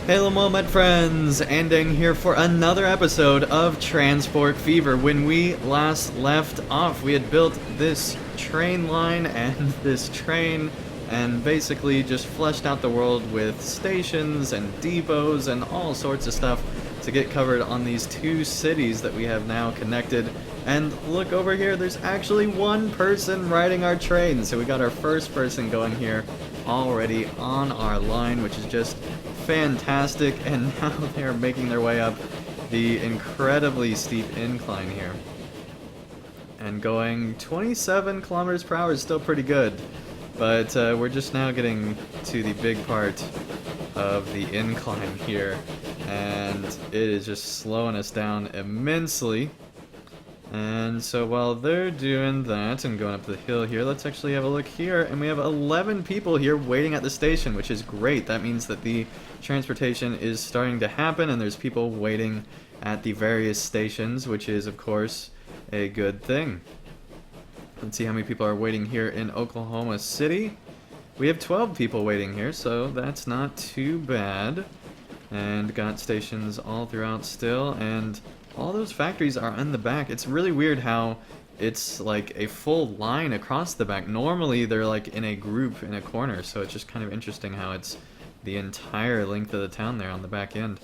Hello Moment friends, Andang here for another episode of Transport Fever. When we last left off, we had built this train line and this train and basically just fleshed out the world with stations and depots and all sorts of stuff to get covered on these two cities that we have now connected. And look over here, there's actually one person riding our train, so we got our first person going here already on our line, which is just fantastic. And now they're making their way up the incredibly steep incline here. And going 27 kilometers per hour is still pretty good, but we're just now getting to the big part of the incline here, and it is just slowing us down immensely. And so while they're doing that and going up the hill here, let's actually have a look here, and we have 11 people here waiting at the station, which is great. That means that the transportation is starting to happen and there's people waiting at the various stations, which is of course a good thing. Let's see how many people are waiting here in Oklahoma City. We have 12 people waiting here, so that's not too bad. And got stations all throughout still, and all those factories are in the back. It's really weird how it's like a full line across the back. Normally they're like in a group in a corner, so it's just kind of interesting how it's the entire length of the town there on the back end.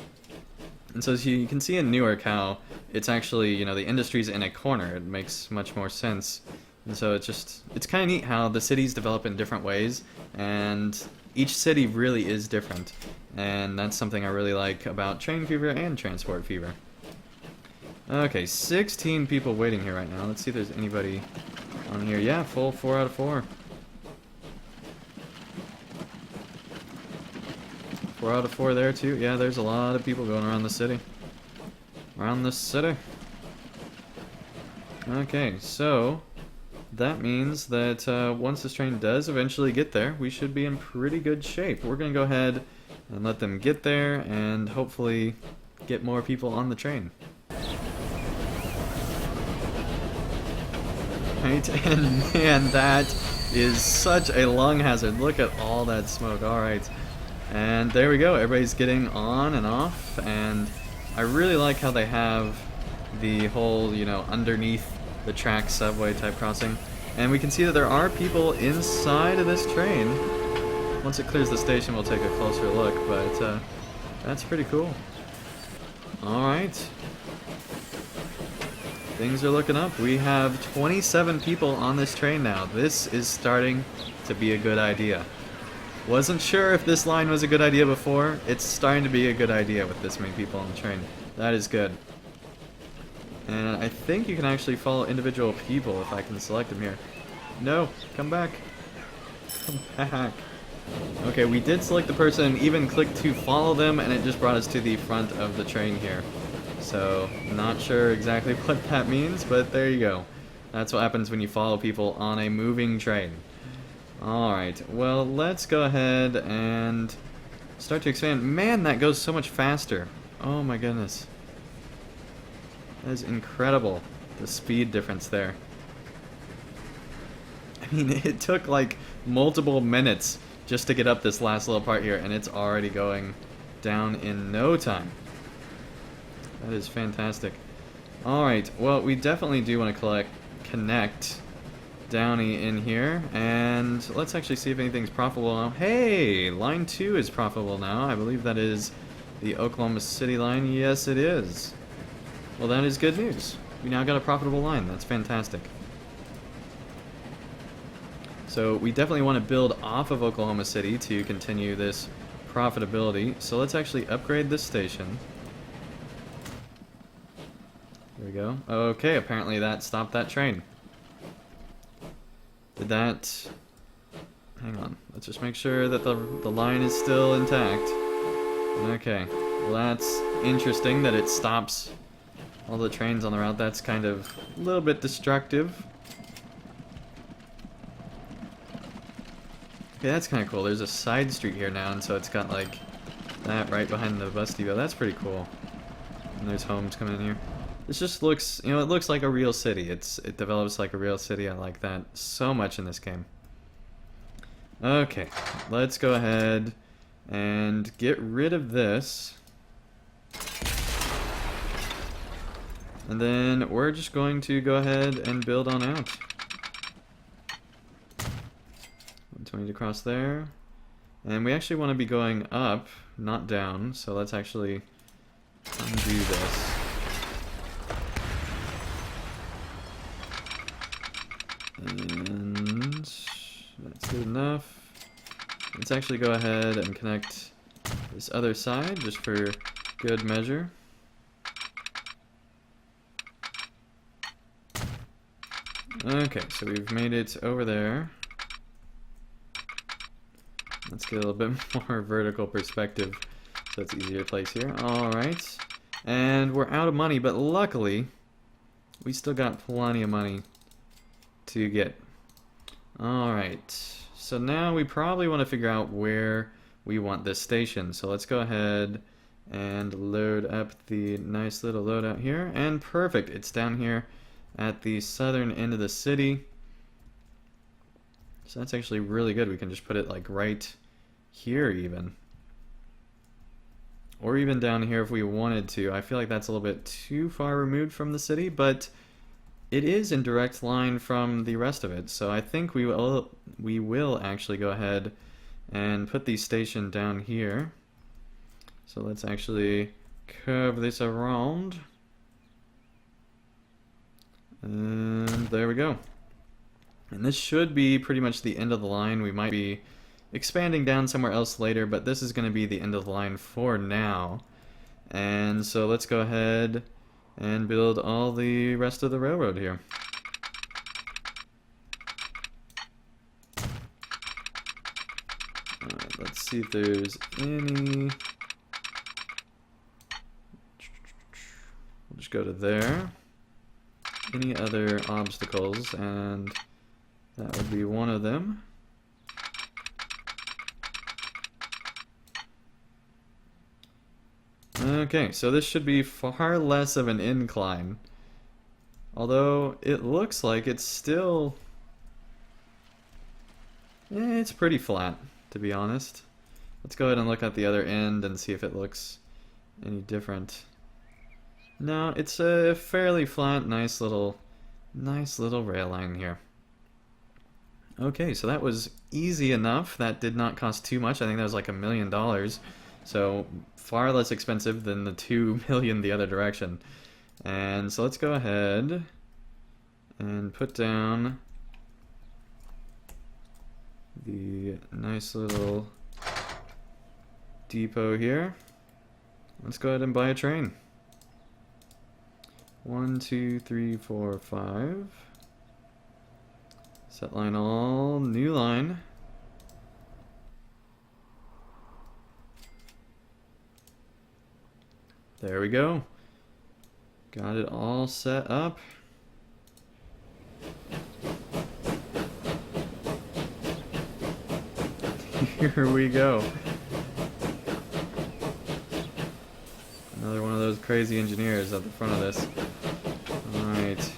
And so as you can see in Newark how it's actually, you know, the industry's in a corner. It makes much more sense. And so it's kind of neat how the cities develop in different ways, and each city really is different. And that's something I really like about Train Fever and Transport Fever. Okay, 16 people waiting here right now. Let's see if there's anybody on here. Yeah, full 4 out of 4. 4 out of 4 there too. Yeah, there's a lot of people going around the city. Around the city. Okay, so that means that once this train does eventually get there, we should be in pretty good shape. We're going to go ahead and let them get there and hopefully get more people on the train. Right, and man, that is such a lung hazard. Look at all that smoke. Alright, and there we go. Everybody's getting on and off, and I really like how they have the whole, you know, underneath the track subway type crossing. And we can see that there are people inside of this train. Once it clears the station, we'll take a closer look, but that's pretty cool. Alright. Things are looking up. We have 27 people on this train now. This is starting to be a good idea. Wasn't sure if this line was a good idea before. It's starting to be a good idea with this many people on the train. That is good. And I think you can actually follow individual people if I can select them here. No, come back. Come back. Okay, we did select the person and even click to follow them, and it just brought us to the front of the train here. So, not sure exactly what that means, but there you go. That's what happens when you follow people on a moving train. Alright, well, let's go ahead and start to expand. Man, that goes so much faster. Oh my goodness. That is incredible, the speed difference there. I mean, it took like multiple minutes just to get up this last little part here, and it's already going down in no time. That is fantastic. Alright, well, we definitely do want to connect Downey in here, and let's actually see if anything's profitable now. Hey! Line 2 is profitable now. I believe that is the Oklahoma City line. Yes, it is. Well, that is good news. We now got a profitable line. That's fantastic. So we definitely want to build off of Oklahoma City to continue this profitability. So let's actually upgrade this station. There we go. Okay, apparently that stopped that train. Did that... Hang on. Let's just make sure that the line is still intact. Okay. Well, that's interesting that it stops all the trains on the route. That's kind of a little bit destructive. Okay, that's kind of cool. There's a side street here now, and so it's got like that right behind the bus depot. That's pretty cool. And there's homes coming in here. This just looks, you know, it looks like a real city. It develops like a real city. I like that so much in this game. Okay, let's go ahead and get rid of this. And then we're just going to go ahead and build on out. 120 across there. And we actually want to be going up, not down, so let's actually undo this. And that's good enough. Let's actually go ahead and connect this other side just for good measure. Okay, so we've made it over there. Let's get a little bit more vertical perspective so it's easier to place here. Alright. And we're out of money, but luckily we still got plenty of money to get. Alright. So now we probably want to figure out where we want this station. So let's go ahead and load up the nice little loadout here. And perfect. It's down here at the southern end of the city. So that's actually really good. We can just put it like right here even. Or even down here if we wanted to. I feel like that's a little bit too far removed from the city, but it is in direct line from the rest of it. So I think we will actually go ahead and put the station down here. So let's actually curve this around. And there we go. And this should be pretty much the end of the line. We might be expanding down somewhere else later, but this is going to be the end of the line for now. And so let's go ahead and build all the rest of the railroad here. Alright, let's see if there's any... We'll just go to there. Any other obstacles, and that would be one of them. Okay, so this should be far less of an incline. Although it looks like it's still... it's pretty flat, to be honest. Let's go ahead and look at the other end and see if it looks any different. No, it's a fairly flat, nice little rail line here. Okay, so that was easy enough. That did not cost too much. I think that was like $1 million. So far less expensive than the 2 million the other direction. And so let's go ahead and put down the nice little depot here. Let's go ahead and buy a train. 1, 2, 3, 4, 5. Set line all, new line. There we go. Got it all set up. Here we go. Another one of those crazy engineers at the front of this. Alright.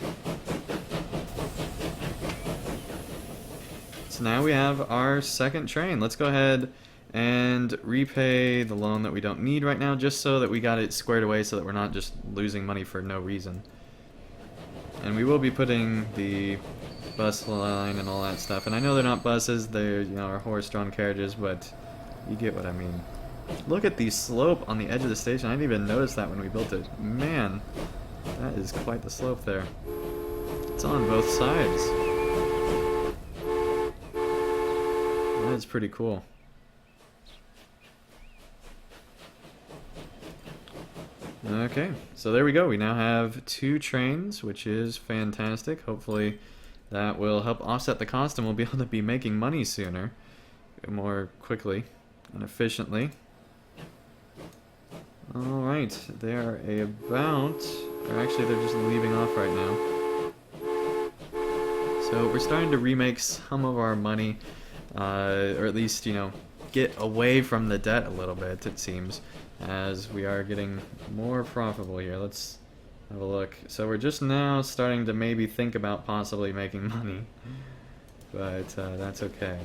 So now we have our second train. Let's go ahead and repay the loan that we don't need right now, just so that we got it squared away so that we're not just losing money for no reason. And we will be putting the bus line and all that stuff. And I know they're not buses, they're, you know, our horse-drawn carriages, but you get what I mean. Look at the slope on the edge of the station. I didn't even notice that when we built it. Man, that is quite the slope there. It's on both sides. That is pretty cool. Okay, so there we go. We now have 2 trains, which is fantastic. Hopefully that will help offset the cost and we'll be able to be making money sooner, more quickly and efficiently. Alright, they are about, or actually they're just leaving off right now. So we're starting to remake some of our money, or at least, you know, get away from the debt a little bit, it seems, as we are getting more profitable here. Let's have a look. So we're just now starting to maybe think about possibly making money, but that's okay.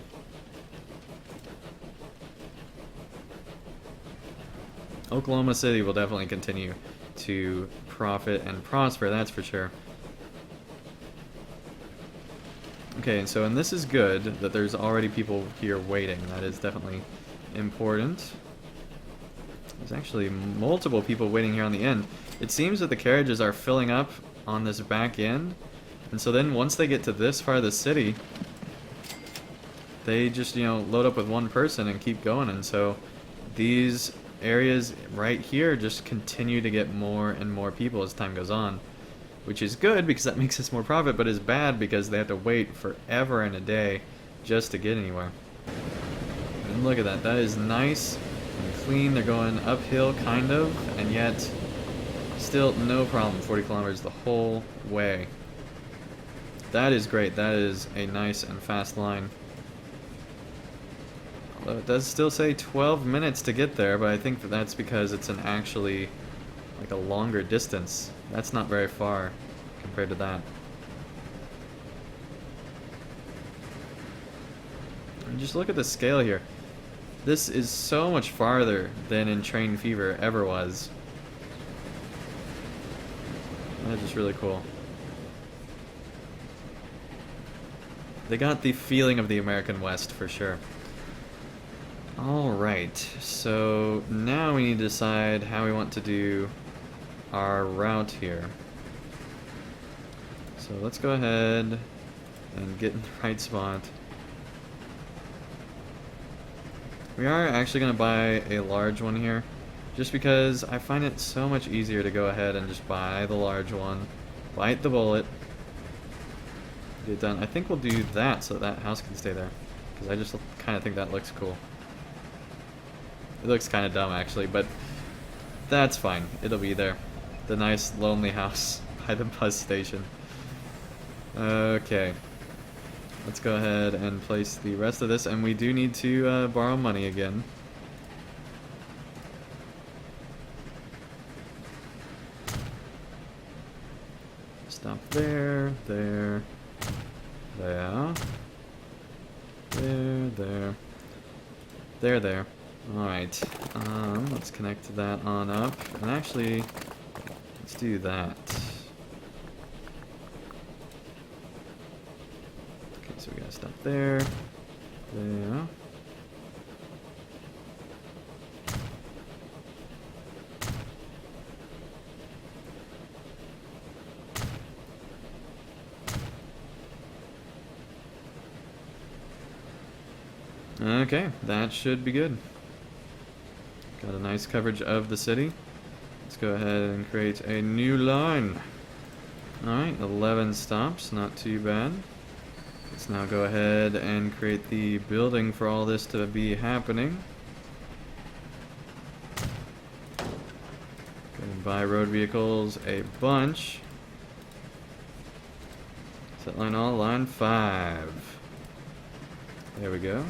Oklahoma City will definitely continue to profit and prosper, that's for sure. Okay, and this is good that there's already people here waiting. That is definitely important. There's actually multiple people waiting here on the end. It seems that the carriages are filling up on this back end, and so then once they get to this part of the city, they just, load up with one person and keep going, and so these areas right here just continue to get more and more people as time goes on, which is good because that makes us more profit, but is bad because they have to wait forever and a day just to get anywhere. And look at that, that is nice and clean. They're going uphill kind of, and yet still no problem, 40 kilometers the whole way. That is great. That is a nice and fast line. Although it does still say 12 minutes to get there, but I think that's because it's an actually like a longer distance. That's not very far compared to that. And just look at the scale here. This is so much farther than in Train Fever ever was. That's just really cool. They got the feeling of the American West for sure. Alright, so now we need to decide how we want to do our route here. So let's go ahead and get in the right spot. We are actually going to buy a large one here, just because I find it so much easier to go ahead and just buy the large one, bite the bullet, get it done. I think we'll do that so that house can stay there, because I just kind of think that looks cool. It looks kind of dumb actually, but that's fine. It'll be there. The nice lonely house by the bus station. Okay. Let's go ahead and place the rest of this, and we do need to borrow money again. Stop there, there, there, there. Alright, let's connect that on up, and actually, let's do that. Okay, so we gotta stop there, there. Okay, that should be good. Got a nice coverage of the city. Let's go ahead and create a new line. Alright, 11 stops, not too bad. Let's now go ahead and create the building for all this to be happening. Go and buy road vehicles a bunch. Set line all, line 5. There we go.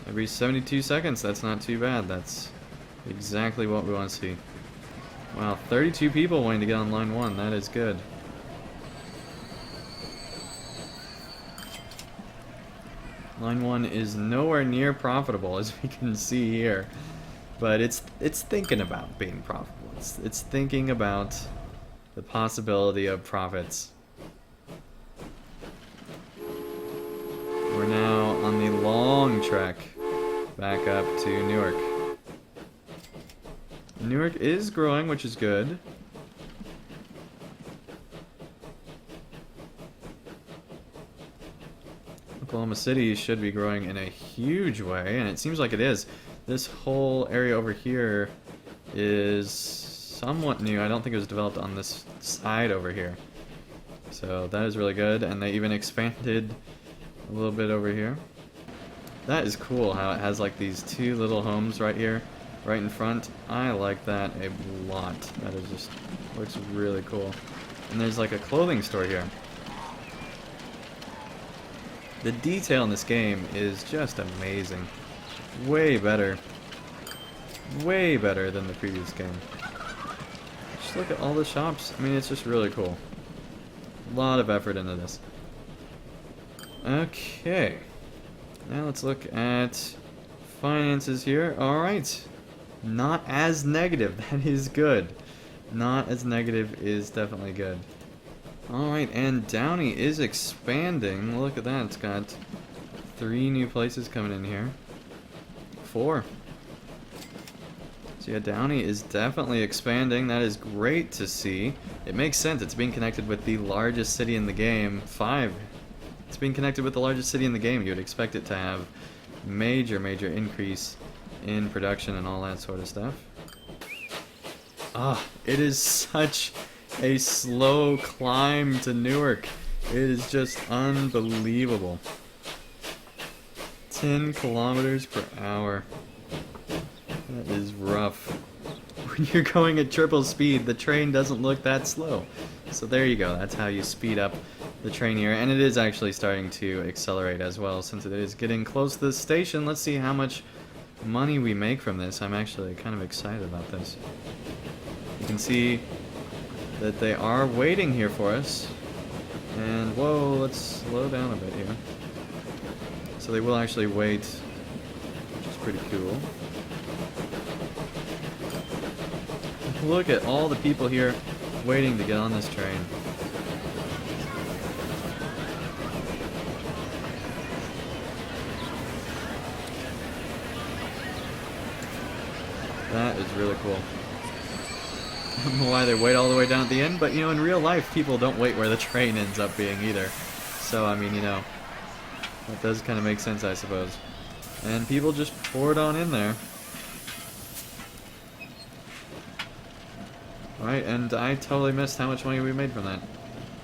Every 72 seconds, that's not too bad. That's exactly what we want to see. Wow, 32 people wanting to get on line 1. That is good. Line 1 is nowhere near profitable, as we can see here. But it's thinking about being profitable. It's thinking about the possibility of profits. We're now on the long trek back up to Newark. Newark is growing, which is good. Oklahoma City should be growing in a huge way, and it seems like it is. This whole area over here is somewhat new. I don't think it was developed on this side over here. So that is really good, and they even expanded a little bit over here. That is cool how it has like these two little homes right here, right in front. I like that a lot. That is just, looks really cool. And there's like a clothing store here. The detail in this game is just amazing. Way better than the previous game. Just look at all the shops. I mean, it's just really cool. A lot of effort into this. Okay. Now let's look at finances here. Alright. Not as negative. That is good. Not as negative is definitely good. Alright, and Downey is expanding. Look at that. It's got 3 new places coming in here. 4. So yeah, Downey is definitely expanding. That is great to see. It makes sense. It's being connected with the largest city in the game. 5. It's being connected with the largest city in the game. You would expect it to have major increase in production and all that sort of stuff. Ah, it is such a slow climb to Newark. It is just unbelievable. 10 kilometers per hour. That is rough. When you're going at triple speed, the train doesn't look that slow. So there you go. That's how you speed up the train here. And it is actually starting to accelerate as well since it is getting close to the station. Let's see how much money we make from this. I'm actually kind of excited about this. You can see that they are waiting here for us. And whoa, let's slow down a bit here. So they will actually wait, which is pretty cool. Look at all the people here waiting to get on this train. That is really cool. I don't know why they wait all the way down at the end, but you know, in real life, people don't wait where the train ends up being either. So, I mean, you know, that does kind of make sense, I suppose. And people just poured on in there. Alright, and I totally missed how much money we made from that.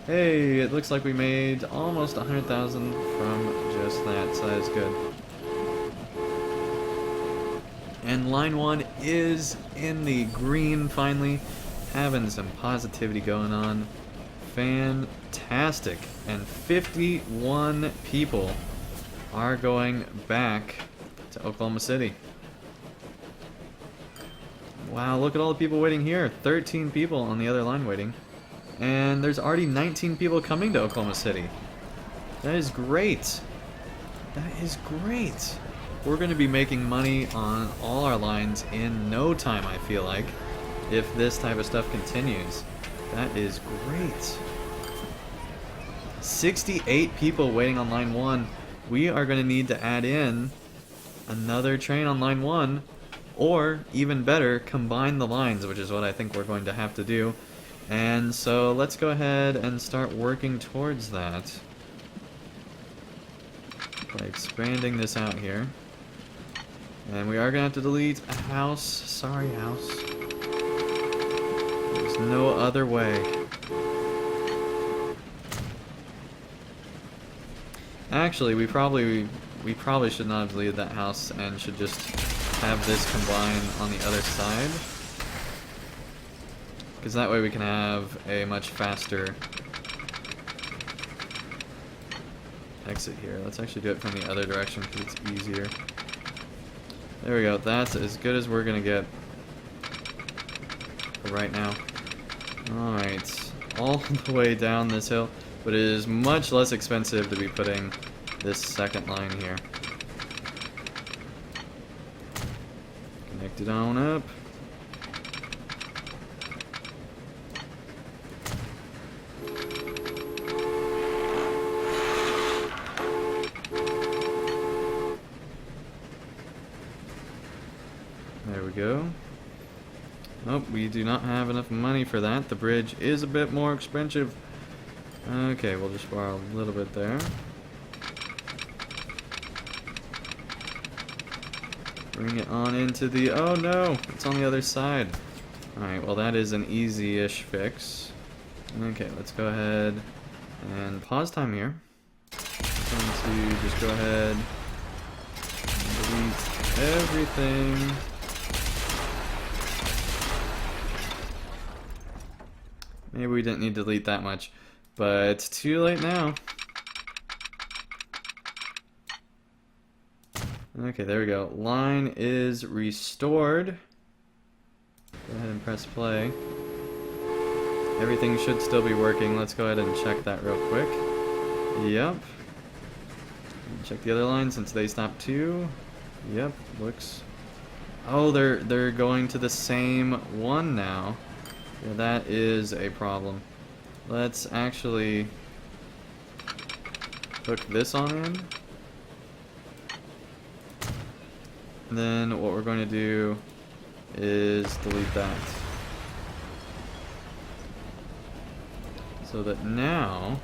Hey, it looks like we made almost 100,000 from just that, so that is good. And line 1 is in the green, finally. Having some positivity going on. Fantastic. And 51 people are going back to Oklahoma City. Wow, look at all the people waiting here. 13 people on the other line waiting. And there's already 19 people coming to Oklahoma City. That is great. That is great. We're going to be making money on all our lines in no time, I feel like, if this type of stuff continues. That is great. 68 people waiting on line 1. We are going to need to add in another train on line 1, or even better, combine the lines, which is what I think we're going to have to do. And so let's go ahead and start working towards that by expanding this out here. And we are going to have to delete a house. Sorry, house. There's no other way. Actually, we probably should not have deleted that house and should just have this combine on the other side. Because that way we can have a much faster exit here. Let's actually do it from the other direction because it's easier. There we go. That's as good as we're going to get for right now. Alright. All the way down this hill. But it is much less expensive to be putting this second line here. Connect it on up. There we go. Oh, we do not have enough money for that. The bridge is a bit more expensive. Okay, we'll just borrow a little bit there. Bring it on into the... Oh no! It's on the other side. Alright, well that is an easy-ish fix. Okay, let's go ahead and pause time here. I'm going to just go ahead and delete everything. Maybe we didn't need to delete that much, but it's too late now. Okay, there we go. Line is restored. Go ahead and press play. Everything should still be working. Let's go ahead and check that real quick. Yep. Check the other line since they stopped too. Yep, looks... Oh, they're going to the same one now. Yeah, that is a problem. Let's actually hook this on in. And then what we're going to do is delete that. So that now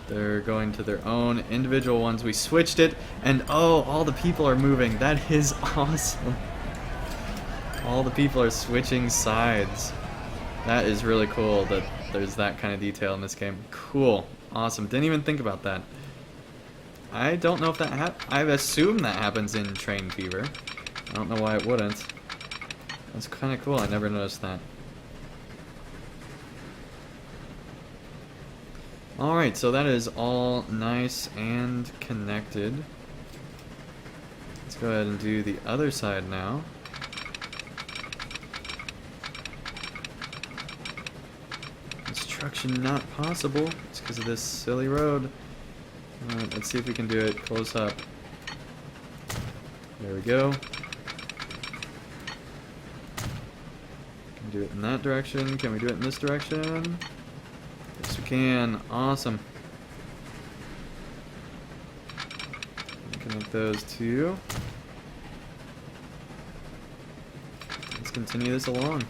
they're going to their own individual ones. We switched it, and oh, all the people are moving. That is awesome. All the people are switching sides. That is really cool that there's that kind of detail in this game. Cool. Awesome. Didn't even think about that. I don't know if that I assume that happens in Train Fever. I don't know why it wouldn't. That's kind of cool. I never noticed that. Alright, so that is all nice and connected. Let's go ahead and do the other side now. Construction not possible. It's because of this silly road. Alright, let's see if we can do it close up. There we go. Can we do it in that direction? Can we do it in this direction? Yes, we can. Awesome. Connect those two. Let's continue this along.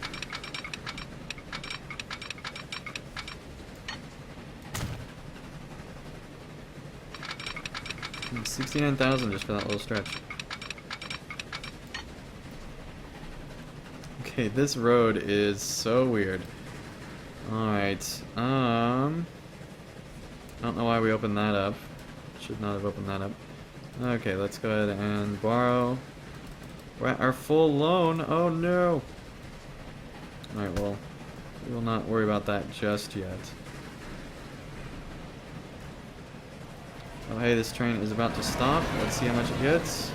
69,000 just for that little stretch. Okay, this road is so weird. Alright, I don't know why we opened that up. Should not have opened that up. Okay, let's go ahead and borrow. We're at our full loan. Oh no! Alright, well, we will not worry about that just yet. Oh hey, this train is about to stop. Let's see how much it gets.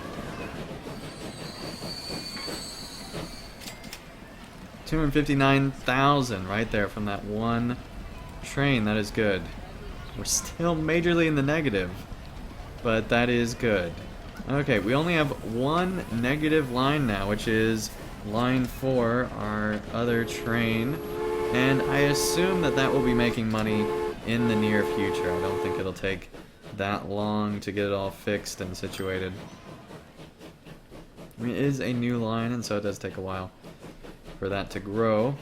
259,000 right there from that one train. That is good. We're still majorly in the negative, but that is good. Okay, we only have one negative line now, which is line 4, our other train. And I assume that that will be making money in the near future. I don't think it'll take that long to get it all fixed and situated. I mean, it is a new line, and so it does take a while for that to grow.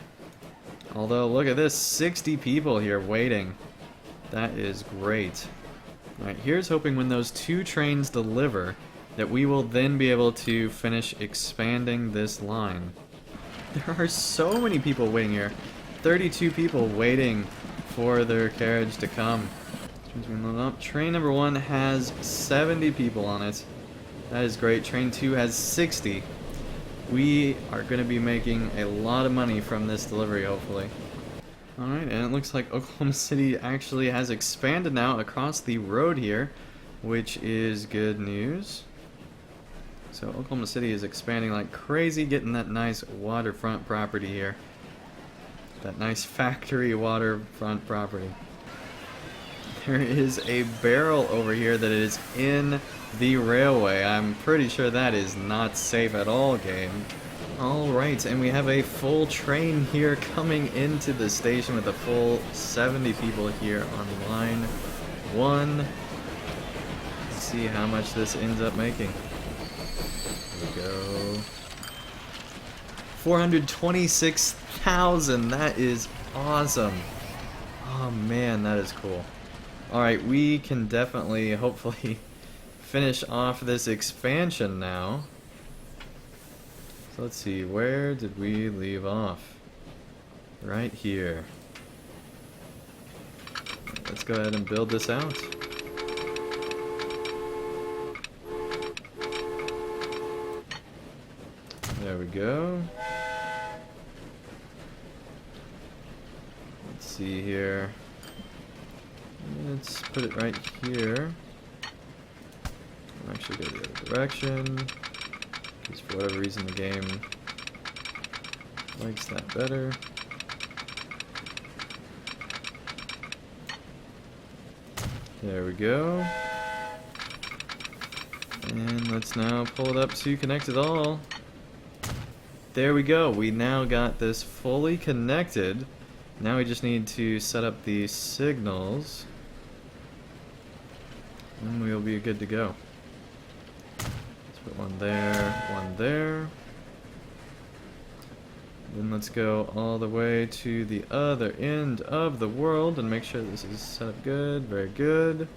Although, look at this, 60 people here waiting. That is great. Alright, here's hoping when those 2 trains deliver that we will then be able to finish expanding this line. There are so many people waiting here. 32 people waiting for their carriage to come. Train number 1 has 70 people on it. That is great. Train 2 has 60. We are going to be making a lot of money from this delivery, hopefully. Alright, and it looks like Oklahoma City actually has expanded now across the road here, which is good news. So Oklahoma City is expanding like crazy, getting that nice waterfront property here. That nice factory waterfront property. There is a barrel over here that is in the railway. I'm pretty sure that is not safe at all, game. Alright, and we have a full train here coming into the station with a full 70 people here on line 1. Let's see how much this ends up making. Here we go. 426,000. That is awesome. Oh man, that is cool. Alright, we can definitely, hopefully, finish off this expansion now. So let's see, where did we leave off? Right here. Let's go ahead and build this out. There we go. Let's see here. Let's put it right here. I'll actually go the other direction. Because for whatever reason the game likes that better. There we go. And let's now pull it up to connect it all. There we go. We now got this fully connected. Now we just need to set up the signals. And we'll be good to go. Let's put one there, one there. Then let's go all the way to the other end of the world and make sure this is set up good. Very good.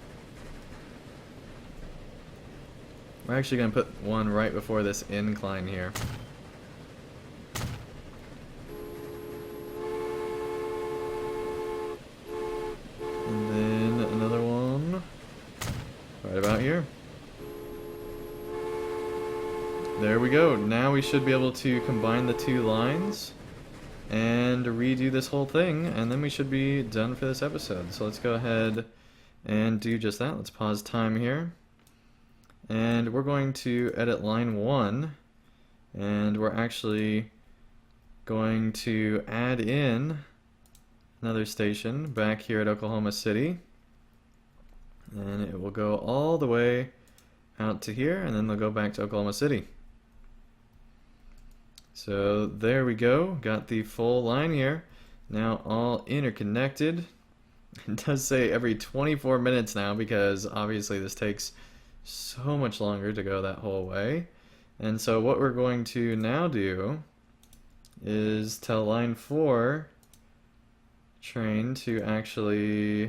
We're actually going to put one right before this incline here. And then another one right about here. There we go. Now we should be able to combine the two lines and redo this whole thing, and then we should be done for this episode. So let's go ahead and do just that. Let's pause time here. And we're going to edit line 1, and we're actually going to add in another station back here at Oklahoma City. And it will go all the way out to here, and then they'll go back to Oklahoma City. So there we go, got the full line here, now all interconnected. It does say every 24 minutes now because obviously this takes so much longer to go that whole way. And so what we're going to now do is tell line 4 train to actually,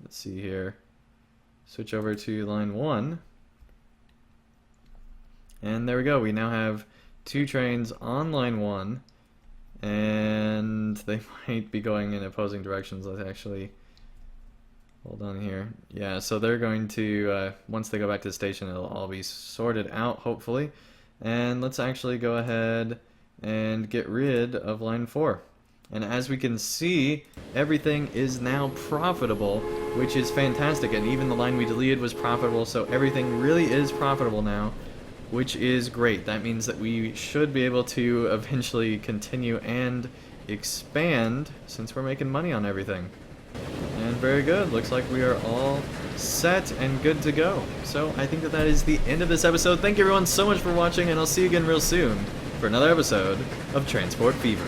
let's see here, switch over to line 1. And there we go, we now have 2 trains on line 1, and they might be going in opposing directions. Let's actually hold on here. Yeah, so they're going to, once they go back to the station, it'll all be sorted out, hopefully. And let's actually go ahead and get rid of line 4. And as we can see, everything is now profitable, which is fantastic. And even the line we deleted was profitable, so everything really is profitable now, which is great. That means that we should be able to eventually continue and expand since we're making money on everything. And very good. Looks like we are all set and good to go. So I think that that is the end of this episode. Thank you everyone so much for watching, and I'll see you again real soon for another episode of Transport Fever.